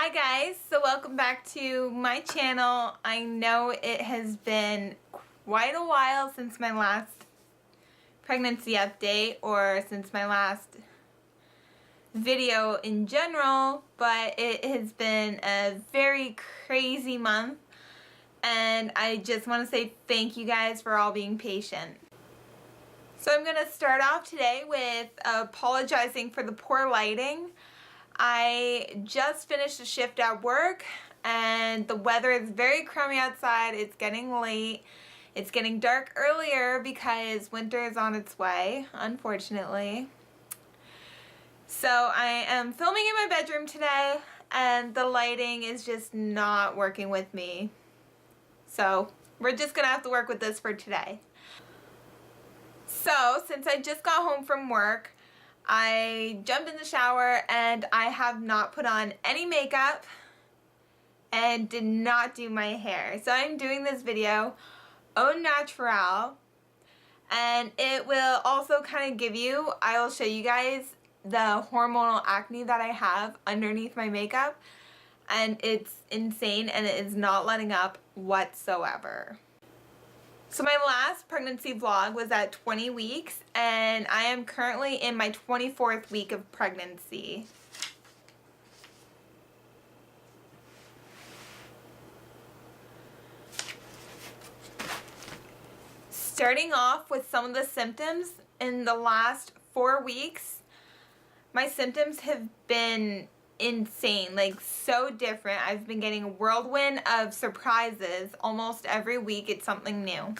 Hi guys, so welcome back to my channel. I know it has been quite a while since my last pregnancy update or since my last video in general, but it has been a very crazy month and I just want to say thank you guys for all being patient. So I'm going to start off today with apologizing for the poor lighting. I just finished a shift at work and the weather is very crummy outside. It's getting late. It's getting dark earlier because winter is on its way, unfortunately. So I am filming in my bedroom today and the lighting is just not working with me. So we're just gonna have to work with this for today. So since I just got home from work, I jumped in the shower and I have not put on any makeup and did not do my hair. So I'm doing this video au naturel, and it will also kind of give you, I will show you guys the hormonal acne that I have underneath my makeup, and it's insane and it is not letting up whatsoever. So my last pregnancy vlog was at 20 weeks and I am currently in my 24th week of pregnancy. Starting off with some of the symptoms, in the last 4 weeks, my symptoms have been insane, like so different. I've been getting a whirlwind of surprises. Almost every week it's something new.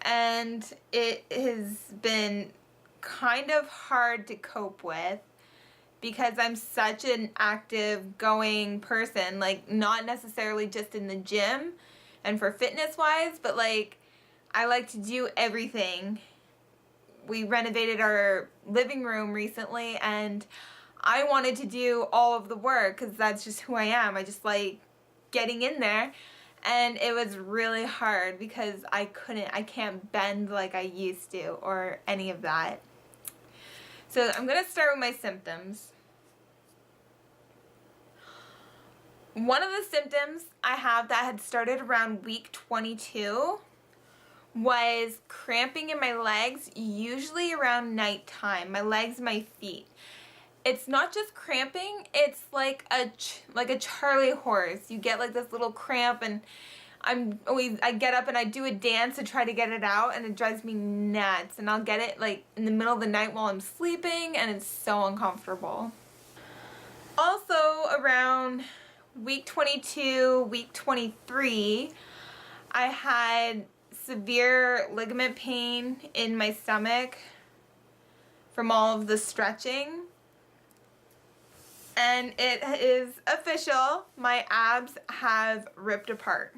And it has been kind of hard to cope with because I'm such an active going person, like not necessarily just in the gym and for fitness wise, but like I like to do everything. We renovated our living room recently and I wanted to do all of the work because that's just who I am. I just like getting in there, and it was really hard because I can't bend like I used to or any of that. So I'm going to start with my symptoms. One of the symptoms I have that had started around week 22 was cramping in my legs, usually around nighttime, my legs, my feet. It's not just cramping, it's like a Charlie horse. You get like this little cramp and I get up and I do a dance to try to get it out and it drives me nuts, and I'll get it like in the middle of the night while I'm sleeping and it's so uncomfortable. Also around week 22, week 23, I had severe ligament pain in my stomach from all of the stretching. And it is official, my abs have ripped apart.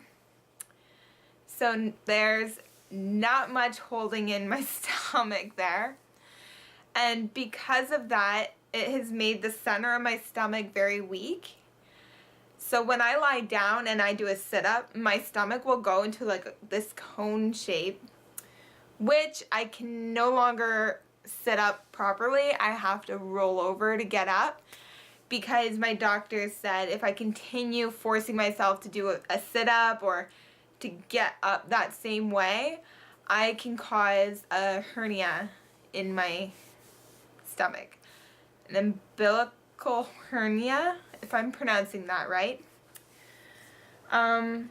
So there's not much holding in my stomach there. And because of that, it has made the center of my stomach very weak. So when I lie down and I do a sit-up, my stomach will go into like this cone shape, which I can no longer sit up properly. I have to roll over to get up, because my doctor said if I continue forcing myself to do a sit-up or to get up that same way, I can cause a hernia in my stomach. An umbilical hernia, if I'm pronouncing that right. My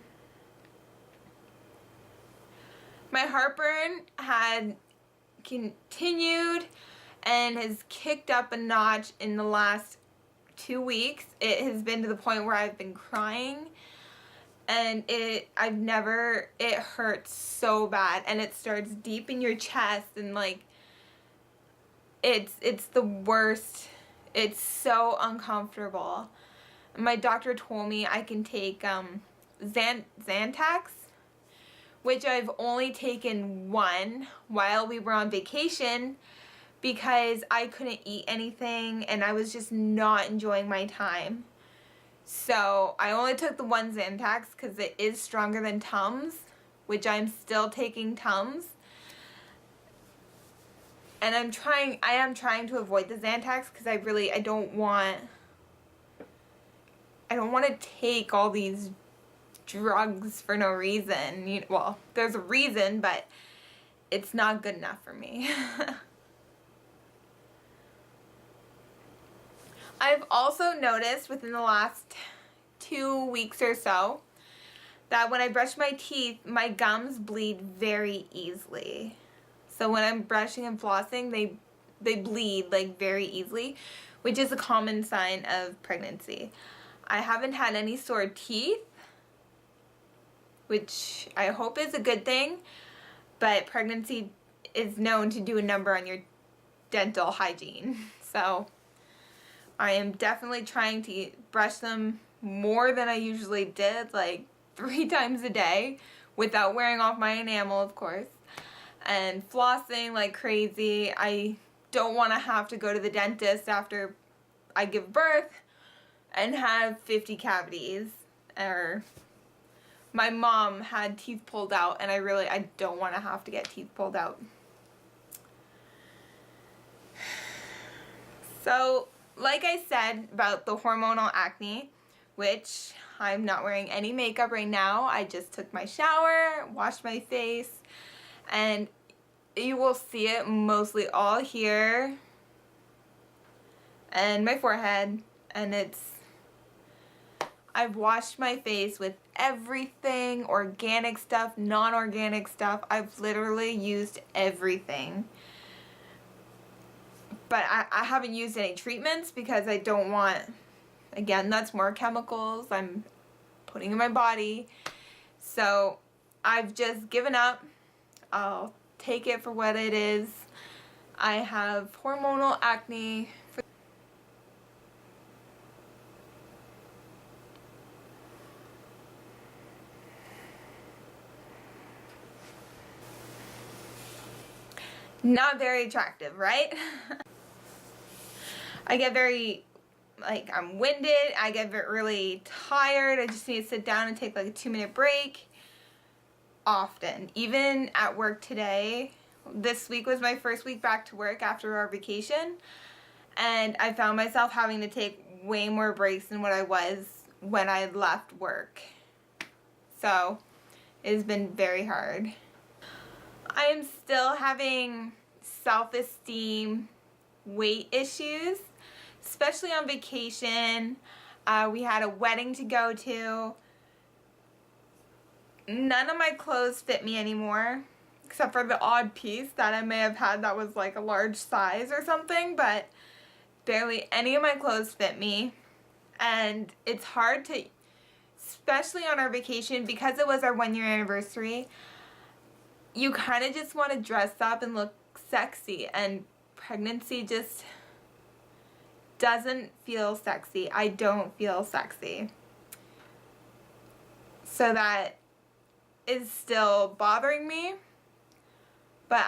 heartburn had continued and has kicked up a notch in the last 2 weeks. It has been to the point where I've been crying, and it hurts so bad, and it starts deep in your chest, and like it's the worst. It's so uncomfortable. My doctor told me I can take Zantac, which I've only taken one while we were on vacation, because I couldn't eat anything and I was just not enjoying my time. So I only took the one Zantac because it is stronger than Tums, which I'm still taking Tums. And I am trying to avoid the Zantac because I don't want I don't want to take all these drugs for no reason. Well, there's a reason, but it's not good enough for me. I've also noticed within the last 2 weeks or so that when I brush my teeth, my gums bleed very easily. So when I'm brushing and flossing, they bleed like very easily, which is a common sign of pregnancy. I haven't had any sore teeth, which I hope is a good thing, but pregnancy is known to do a number on your dental hygiene. So I am definitely trying to brush them more than I usually did, like 3 times a day, without wearing off my enamel, of course, and flossing like crazy. I don't want to have to go to the dentist after I give birth and have 50 cavities. Or my mom had teeth pulled out, and I don't want to have to get teeth pulled out. So, like I said about the hormonal acne, which I'm not wearing any makeup right now. I just took my shower, washed my face, and you will see it mostly all here and my forehead. And I've washed my face with everything, organic stuff, non-organic stuff. I've literally used everything. But I haven't used any treatments because I don't want, again, that's more chemicals I'm putting in my body. So I've just given up. I'll take it for what it is. I have hormonal acne. Not very attractive, right? I get very, like, I'm winded. I get really tired. I just need to sit down and take like a 2-minute break. Often. Even at work today. This week was my first week back to work after our vacation. And I found myself having to take way more breaks than what I was when I left work. So, it has been very hard. I am still having self-esteem weight issues, especially on vacation. We had a wedding to go to. None of my clothes fit me anymore, except for the odd piece that I may have had that was like a large size or something, but barely any of my clothes fit me. And it's hard to, especially on our vacation, because it was our 1-year anniversary, you kind of just want to dress up and look sexy, and pregnancy just doesn't feel sexy. I don't feel sexy. So that is still bothering me, but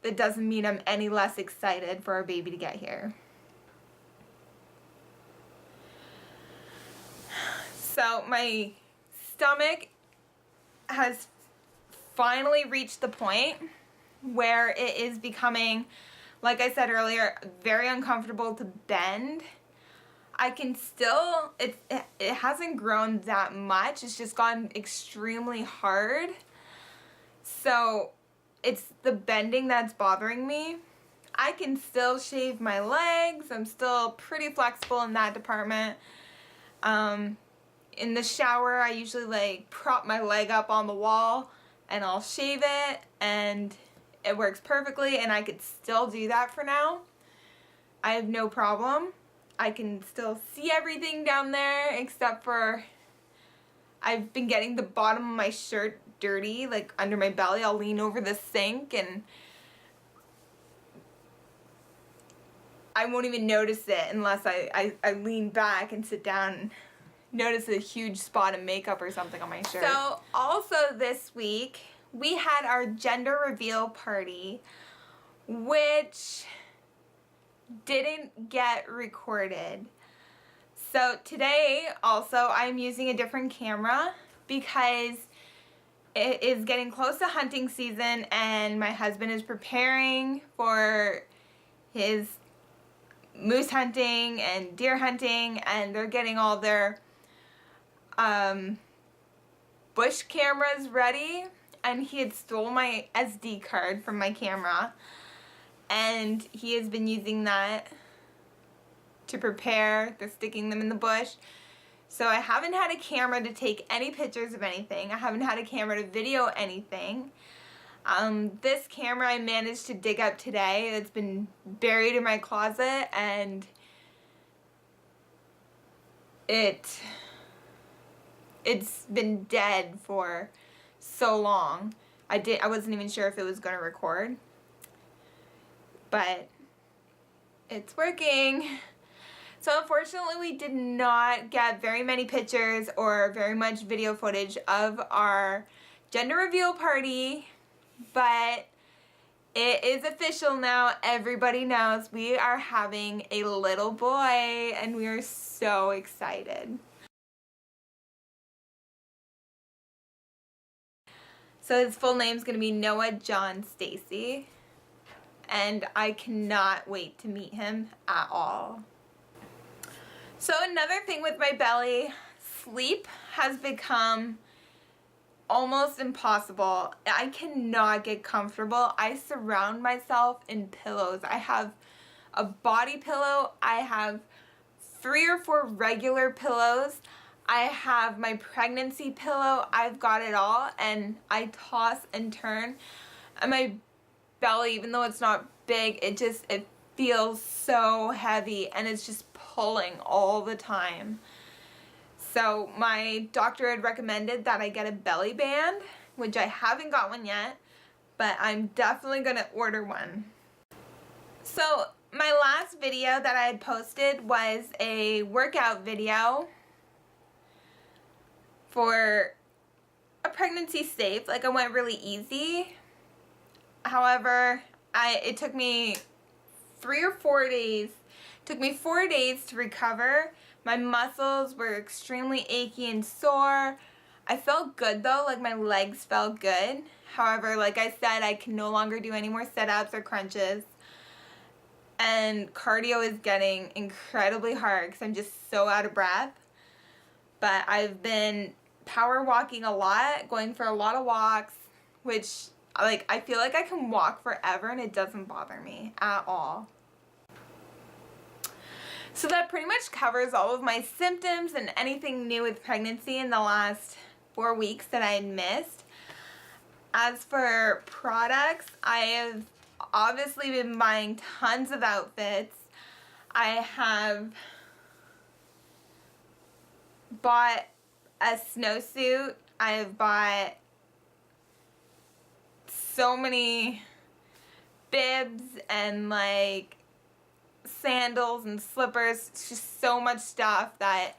it doesn't mean I'm any less excited for our baby to get here. So my stomach has finally reached the point where it is becoming, like I said earlier, very uncomfortable to bend. I can still, it hasn't grown that much. It's just gotten extremely hard. So it's the bending that's bothering me. I can still shave my legs. I'm still pretty flexible in that department. In the shower, I usually like prop my leg up on the wall and I'll shave it, and it works perfectly, and I could still do that for now. I have no problem. I can still see everything down there, except for I've been getting the bottom of my shirt dirty, like under my belly. I'll lean over the sink and I won't even notice it unless I lean back and sit down and notice a huge spot of makeup or something on my shirt. So also this week we had our gender reveal party, which didn't get recorded. So today also I'm using a different camera because it is getting close to hunting season and my husband is preparing for his moose hunting and deer hunting, and they're getting all their bush cameras ready, and he had stole my SD card from my camera, and he has been using that to prepare. They're sticking them in the bush. So I haven't had a camera to take any pictures of anything. I haven't had a camera to video anything. This camera I managed to dig up today. It's been buried in my closet, and it's been dead for so long. I wasn't even sure if it was going to record, but it's working. So unfortunately, we did not get very many pictures or very much video footage of our gender reveal party, but it is official now. Everybody knows we are having a little boy, and we are so excited. So his full name is going to be Noah John Stacy, and I cannot wait to meet him at all. So another thing with my belly, sleep has become almost impossible. I cannot get comfortable. I surround myself in pillows. I have a body pillow. I have 3 or 4 regular pillows. I have my pregnancy pillow. I've got it all, and I toss and turn. And my belly, even though it's not big, it feels so heavy, and it's just pulling all the time. So my doctor had recommended that I get a belly band, which I haven't got one yet, but I'm definitely gonna order one. So my last video that I had posted was a workout video for a pregnancy safe. Like, I went really easy. However, it took me 3 or 4 days. It took me 4 days to recover. My muscles were extremely achy and sore. I felt good though, like my legs felt good. However, like I said, I can no longer do any more sit-ups or crunches. And cardio is getting incredibly hard because I'm just so out of breath. But I've been power walking a lot, going for a lot of walks, which, like, I feel like I can walk forever and it doesn't bother me at all. So that pretty much covers all of my symptoms and anything new with pregnancy in the last 4 weeks that I had missed. As for products, I have obviously been buying tons of outfits. I have bought a snowsuit. I have bought so many bibs and like sandals and slippers. It's just so much stuff that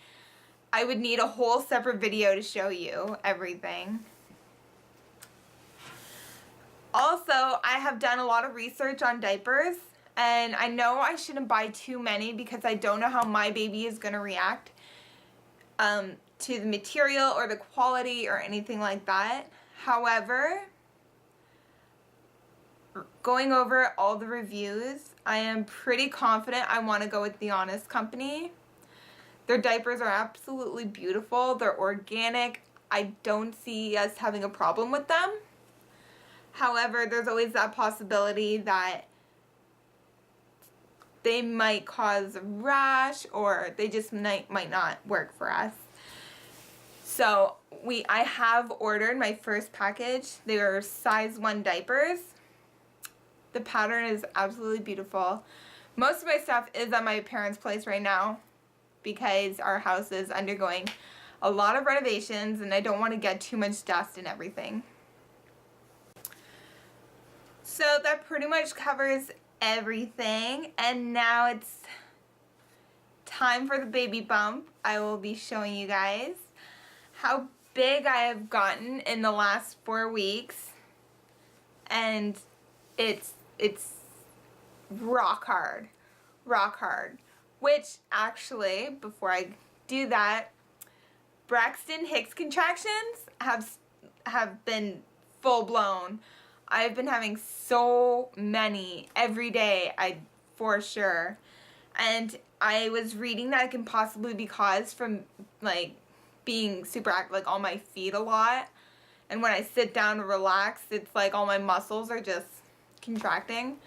I would need a whole separate video to show you everything. Also, I have done a lot of research on diapers, and I know I shouldn't buy too many because I don't know how my baby is going to react to the material or the quality or anything like that. However, going over all the reviews, I am pretty confident I want to go with the Honest Company. Their diapers are absolutely beautiful. They're organic. I don't see us having a problem with them. However, there's always that possibility that they might cause a rash or they just might not work for us. So I have ordered my first package. They were size 1 diapers. The pattern is absolutely beautiful. Most of my stuff is at my parents' place right now because our house is undergoing a lot of renovations and I don't want to get too much dust and everything. So that pretty much covers everything, and now it's time for the baby bump. I will be showing you guys how big I have gotten in the last 4 weeks, and it's rock hard, which actually, before I do that, Braxton Hicks contractions have been full blown. I've been having so many every day, for sure. And I was reading that it can possibly be caused from like being super active, like on my feet a lot. And when I sit down to relax, it's like all my muscles are just contracting.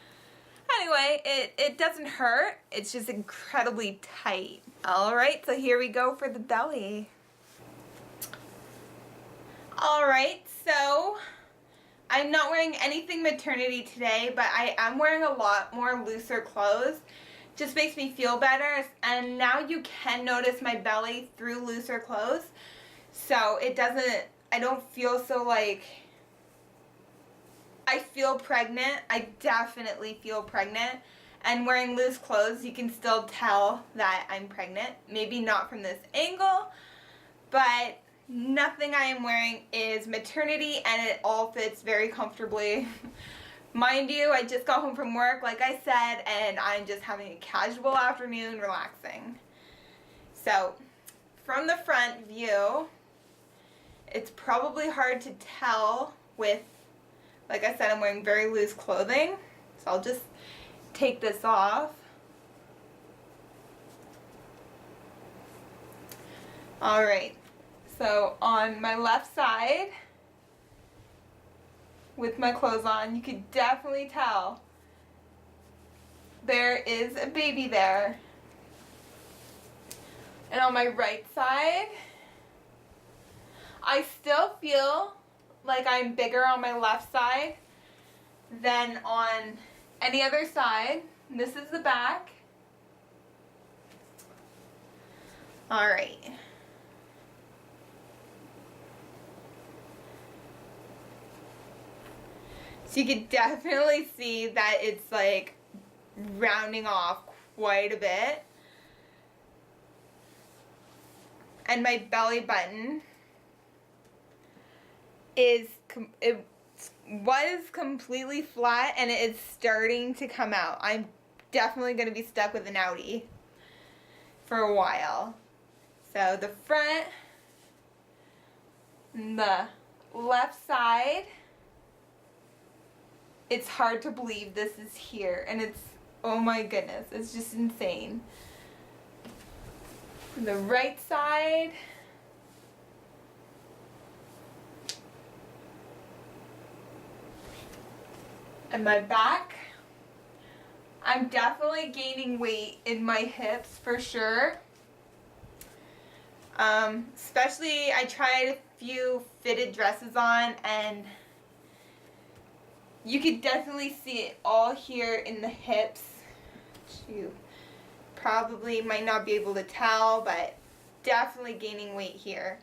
Anyway, it doesn't hurt. It's just incredibly tight. Alright, so here we go for the belly. Alright, so I'm not wearing anything maternity today, but I am wearing a lot more looser clothes. Just makes me feel better, and now you can notice my belly through looser clothes. So it doesn't, I don't feel so like, I feel pregnant. I definitely feel pregnant. And wearing loose clothes, you can still tell that I'm pregnant. Maybe not from this angle, but nothing I am wearing is maternity, and it all fits very comfortably. Mind you, I just got home from work, like I said, and I'm just having a casual afternoon relaxing. So, from the front view, it's probably hard to tell with, like I said, I'm wearing very loose clothing. So I'll just take this off. Alright, so on my left side, with my clothes on, you could definitely tell there is a baby there. And on my right side, I still feel like I'm bigger on my left side than on any other side. This is the back. Alright. So you can definitely see that it's like rounding off quite a bit. And my belly button is, it was completely flat and it is starting to come out. I'm definitely going to be stuck with an outie for a while. So the front, the left side, it's hard to believe this is here, and it's, oh my goodness, it's just insane. The right side, and my back, I'm definitely gaining weight in my hips for sure. Especially I tried a few fitted dresses on, and you could definitely see it all here in the hips. You probably might not be able to tell, but definitely gaining weight here.